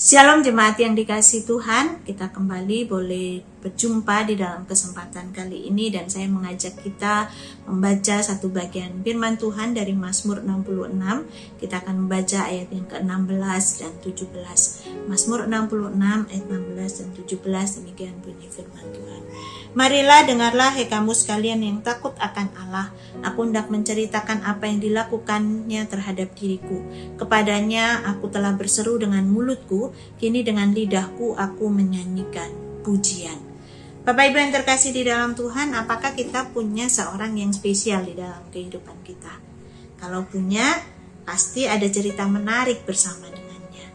Shalom jemaat yang dikasihi Tuhan, kita kembali boleh berjumpa di dalam kesempatan kali ini dan saya mengajak kita membaca satu bagian firman Tuhan dari Mazmur 66. Kita akan membaca ayat yang ke-16 dan 17. Mazmur 66 ayat 16 dan 17, demikian bunyi firman Tuhan. Marilah dengarlah hai kamu sekalian yang takut akan Allah. Aku hendak menceritakan apa yang dilakukannya terhadap diriku. Kepadanya aku telah berseru dengan mulutku, kini dengan lidahku aku menyanyikan pujian. Bapak Ibu yang terkasih di dalam Tuhan, apakah kita punya seorang yang spesial di dalam kehidupan kita? Kalau punya, pasti ada cerita menarik bersama dengannya.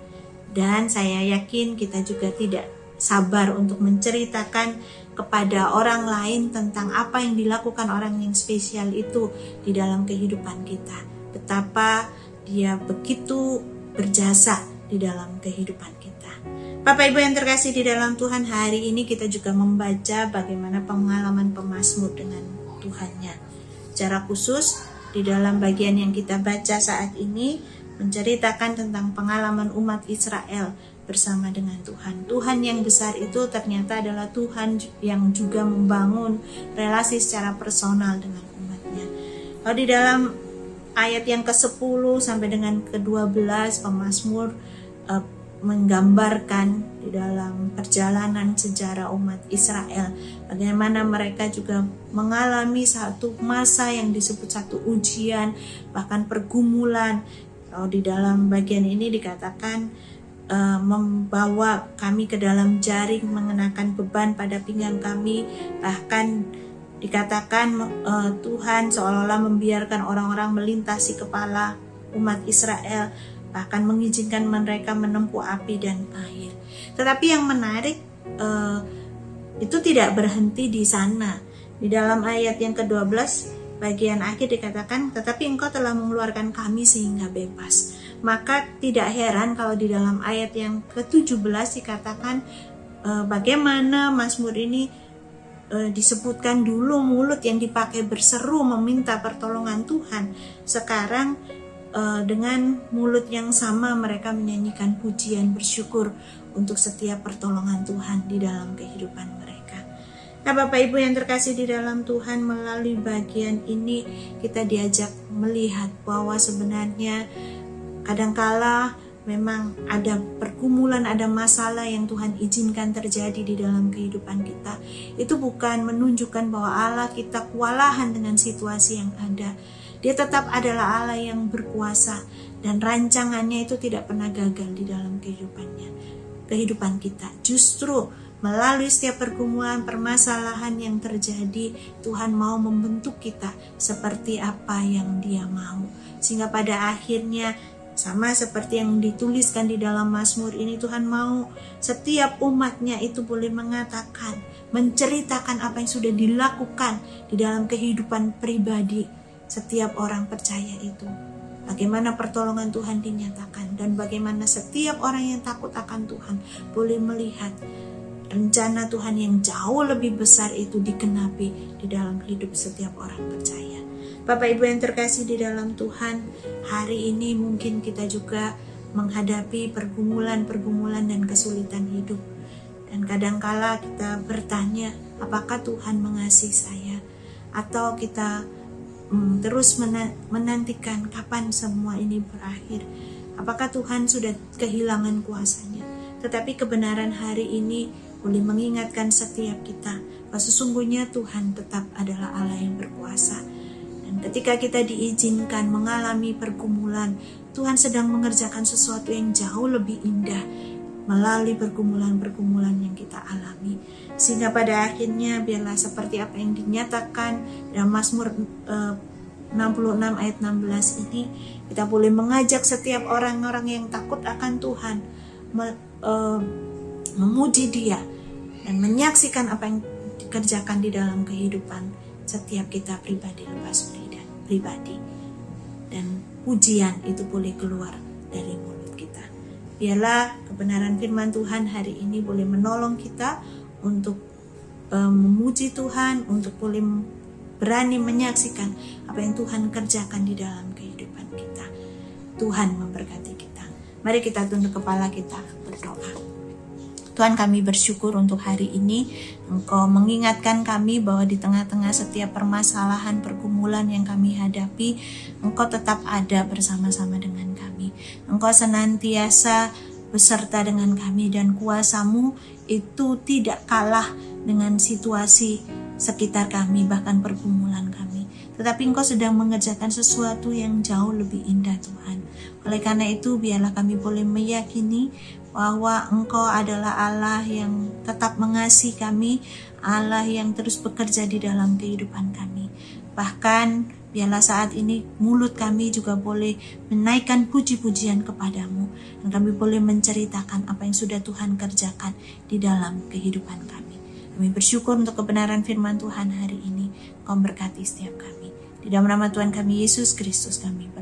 Dan saya yakin kita juga tidak sabar untuk menceritakan kepada orang lain tentang apa yang dilakukan orang yang spesial itu di dalam kehidupan kita. Betapa dia begitu berjasa di dalam kehidupan kita. Bapak Ibu yang terkasih di dalam Tuhan, hari ini kita juga membaca bagaimana pengalaman pemazmur dengan Tuhannya. Secara khusus di dalam bagian yang kita baca saat ini menceritakan tentang pengalaman umat Israel bersama dengan Tuhan. Tuhan yang besar itu ternyata adalah Tuhan yang juga membangun relasi secara personal dengan umatnya. Kalau di dalam ayat yang ke-10 sampai dengan ke-12, pemazmur menggambarkan di dalam perjalanan sejarah umat Israel bagaimana mereka juga mengalami satu masa yang disebut satu ujian, bahkan pergumulan. Kalau di dalam bagian ini dikatakan membawa kami ke dalam jaring, mengenakan beban pada pinggang kami, bahkan dikatakan Tuhan seolah-olah membiarkan orang-orang melintasi kepala umat Israel, bahkan mengizinkan mereka menempuh api dan air. Tetapi yang menarik itu tidak berhenti di sana. Di dalam ayat yang ke-12 bagian akhir dikatakan, tetapi engkau telah mengeluarkan kami sehingga bebas. Maka tidak heran kalau di dalam ayat yang ke-17 dikatakan bagaimana Mazmur ini disebutkan dulu mulut yang dipakai berseru meminta pertolongan Tuhan. Sekarang dengan mulut yang sama mereka menyanyikan pujian bersyukur untuk setiap pertolongan Tuhan di dalam kehidupan mereka. Nah, Bapak Ibu yang terkasih di dalam Tuhan, melalui bagian ini kita diajak melihat bahwa sebenarnya kadangkala memang ada pergumulan, ada masalah yang Tuhan izinkan terjadi di dalam kehidupan kita. Itu bukan menunjukkan bahwa Allah kita kewalahan dengan situasi yang ada. Dia tetap adalah Allah yang berkuasa dan rancangannya itu tidak pernah gagal di dalam kehidupan kita. Justru melalui setiap pergumulan, permasalahan yang terjadi, Tuhan mau membentuk kita seperti apa yang Dia mau. Sehingga pada akhirnya sama seperti yang dituliskan di dalam Mazmur ini, Tuhan mau setiap umatnya itu boleh mengatakan, menceritakan apa yang sudah dilakukan di dalam kehidupan pribadi setiap orang percaya itu. Bagaimana pertolongan Tuhan dinyatakan dan bagaimana setiap orang yang takut akan Tuhan boleh melihat rencana Tuhan yang jauh lebih besar itu digenapi di dalam hidup setiap orang percaya. Bapak Ibu yang terkasih di dalam Tuhan, hari ini mungkin kita juga menghadapi pergumulan dan kesulitan hidup. Dan kadangkala kita bertanya, apakah Tuhan mengasihi saya? Atau kita terus menantikan kapan semua ini berakhir? Apakah Tuhan sudah kehilangan kuasanya? Tetapi kebenaran hari ini boleh mengingatkan setiap kita bahwa sesungguhnya Tuhan tetap adalah Allah yang berkuasa. Dan ketika kita diizinkan mengalami pergumulan, Tuhan sedang mengerjakan sesuatu yang jauh lebih indah melalui pergumulan-pergumulan yang kita alami. Sehingga pada akhirnya biarlah seperti apa yang dinyatakan dalam Mazmur 66 ayat 16 ini, kita boleh mengajak setiap orang-orang yang takut akan Tuhan memuji Dia dan menyaksikan apa yang dikerjakan di dalam kehidupan setiap kita pribadi lepas pribadi, dan pujian itu boleh keluar dari mulut kita. Biarlah kebenaran firman Tuhan hari ini boleh menolong kita untuk memuji Tuhan, untuk boleh berani menyaksikan apa yang Tuhan kerjakan di dalam kehidupan kita. Tuhan memberkati kita. Mari kita tunduk kepala kita berdoa. Tuhan, kami bersyukur untuk hari ini Engkau mengingatkan kami bahwa di tengah-tengah setiap permasalahan, pergumulan yang kami hadapi, Engkau tetap ada bersama-sama dengan kami. Engkau senantiasa beserta dengan kami dan kuasa-Mu itu tidak kalah dengan situasi sekitar kami, bahkan pergumulan kami. Tetapi Engkau sedang mengerjakan sesuatu yang jauh lebih indah, Tuhan. Oleh karena itu, biarlah kami boleh meyakini bahwa Engkau adalah Allah yang tetap mengasihi kami, Allah yang terus bekerja di dalam kehidupan kami. Bahkan biarlah saat ini mulut kami juga boleh menaikkan puji-pujian kepadamu, dan kami boleh menceritakan apa yang sudah Tuhan kerjakan di dalam kehidupan kami. Kami bersyukur untuk kebenaran firman Tuhan hari ini. Kau berkati setiap kami. Di dalam nama Tuhan kami Yesus Kristus kami berdoa.